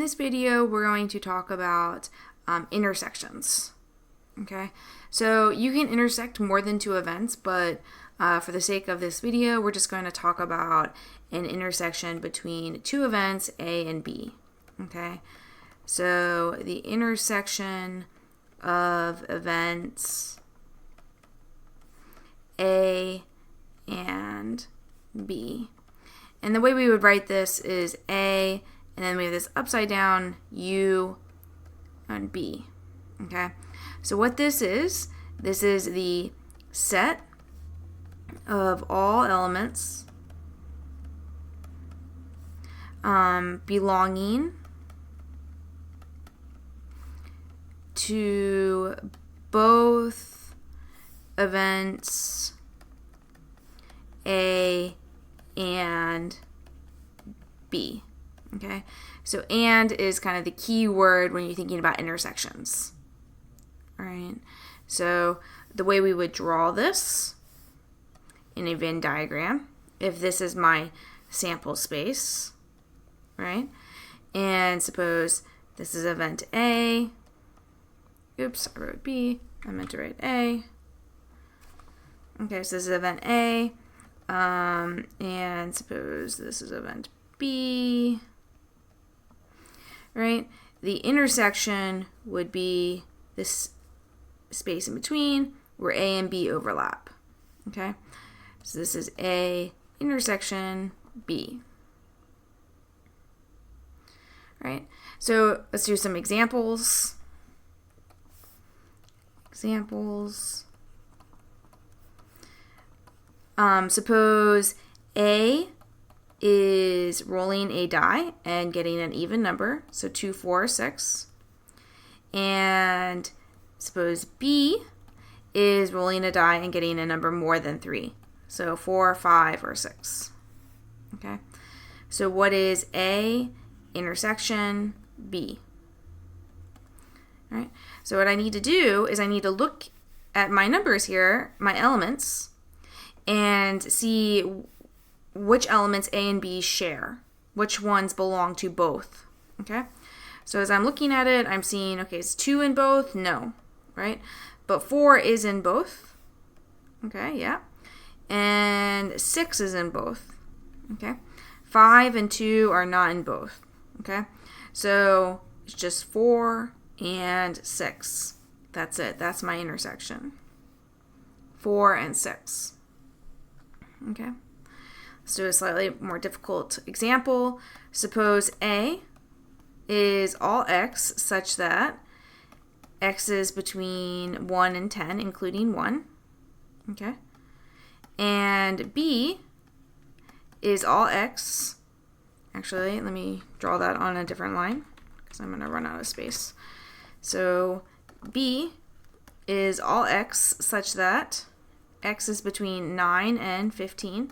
this video, we're going to talk about intersections. Okay, so you can intersect more than two events, but for the sake of this video, we're just going to talk about an intersection between two events, A and B. Okay, so the intersection of events A and B. And the way we would write this is A, and then we have this upside down U and B. Okay, so what this is the set of all elements belonging to both events A and B. Okay, so and is kind of the key word when you're thinking about intersections. All right, so the way we would draw this in a Venn diagram, if this is my sample space, right, and suppose this is event A, oops, I wrote B, I meant to write A. Okay, so this is event A, and suppose this is event B, right? The intersection would be this space in between where A and B overlap. Okay, so this is A intersection B. Right, so let's do some examples. Suppose A is rolling a die and getting an even number, so 2, 4, 6. And suppose B is rolling a die and getting a number more than 3, so 4, 5, or 6. Okay, so what is A intersection B? All right, so what I need to do is I need to look at my numbers here, my elements, and see which elements A and B share, which ones belong to both. Okay, so as I'm looking at it, I'm seeing, okay, is 2 in both? No, right? But 4 is in both. Okay, yeah. And 6 is in both. Okay, 5 and 2 are not in both. Okay, so it's just 4 and 6. That's it. That's my intersection. 4 and 6. Okay, let's do a slightly more difficult example. Suppose A is all X such that X is between 1 and 10, including 1. Okay, and B is all X. Actually, let me draw that on a different line because I'm going to run out of space. So B is all X such that X is between 9 and 15,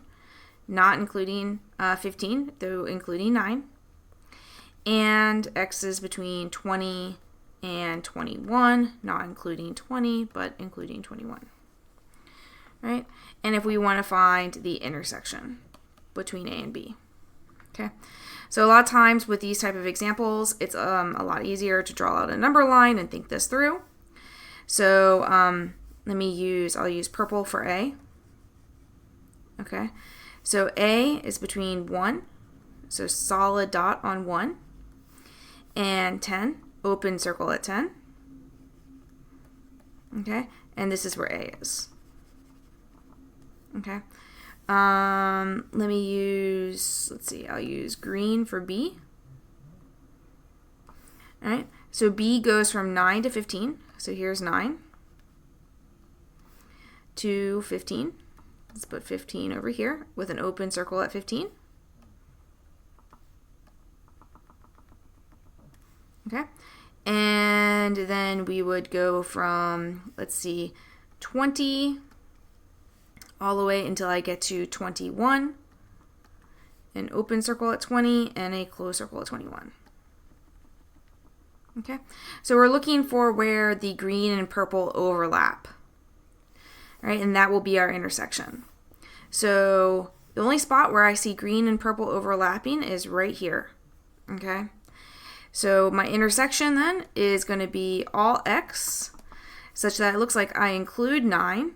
not including 15, though including 9. And X is between 20 and 21, not including 20, but including 21. Right? And if we want to find the intersection between A and B. Okay, so a lot of times with these type of examples, it's a lot easier to draw out a number line and think this through. So I'll use purple for A. Okay, so A is between 1, so solid dot on 1, and 10, open circle at 10. Okay, and this is where A is. Okay. I'll use green for B. All right, so B goes from 9 to 15. So here's 9 to 15. Let's put 15 over here with an open circle at 15. Okay, and then we would go from, 20 all the way until I get to 21, an open circle at 20, and a closed circle at 21. Okay, so we're looking for where the green and purple overlap, right? And that will be our intersection. So the only spot where I see green and purple overlapping is right here, okay? So my intersection then is going to be all x, such that it looks like I include 9,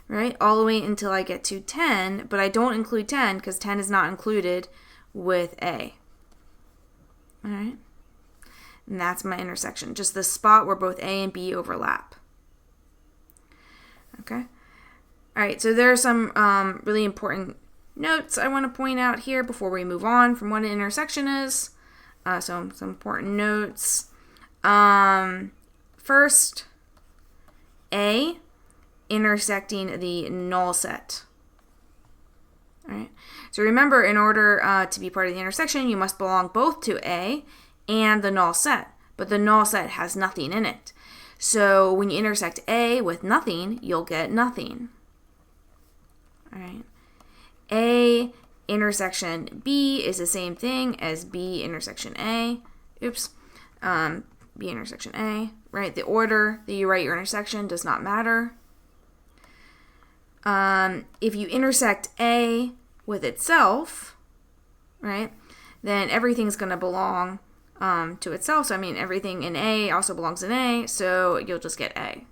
right, all the way until I get to 10, but I don't include 10 because 10 is not included with a. All right, and that's my intersection, just the spot where both a and b overlap. Okay, all right, so there are some really important notes I want to point out here before we move on from what an intersection is. Some important notes. First, A intersecting the null set. All right. So remember, in order to be part of the intersection, you must belong both to A and the null set. But the null set has nothing in it. So when you intersect A with nothing, you'll get nothing. All right. A intersection B is the same thing as B intersection A. Oops. B intersection A, right? The order that you write your intersection does not matter. If you intersect A with itself, right, then everything's going to belong to itself. So, I mean, everything in A also belongs in A, so you'll just get A.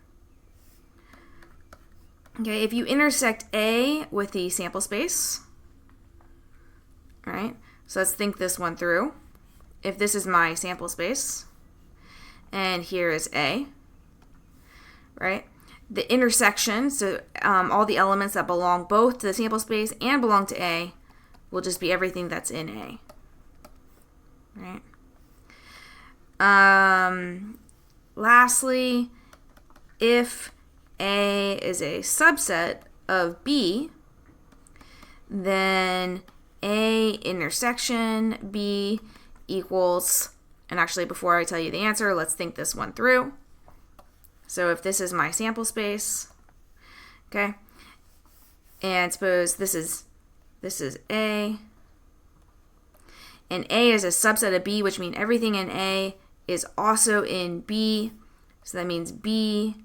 Okay, if you intersect A with the sample space, right, so let's think this one through. If this is my sample space, and here is A, right, the intersection, so all the elements that belong both to the sample space and belong to A will just be everything that's in A, right? Lastly, if A is a subset of B, then A intersection B equals, and actually before I tell you the answer, let's think this one through. So if this is my sample space, okay, and suppose this is A, and A is a subset of B, which means everything in A is also in B, so that means B,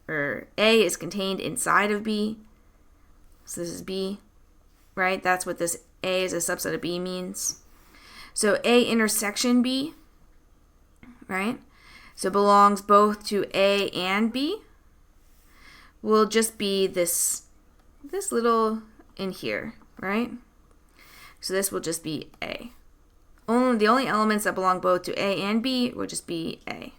or A is contained inside of B, so this is B, right? That's what this A is a subset of B means. So A intersection B, right, so belongs both to A and B, will just be this little in here, right? So this will just be A. The only elements that belong both to A and B will just be A.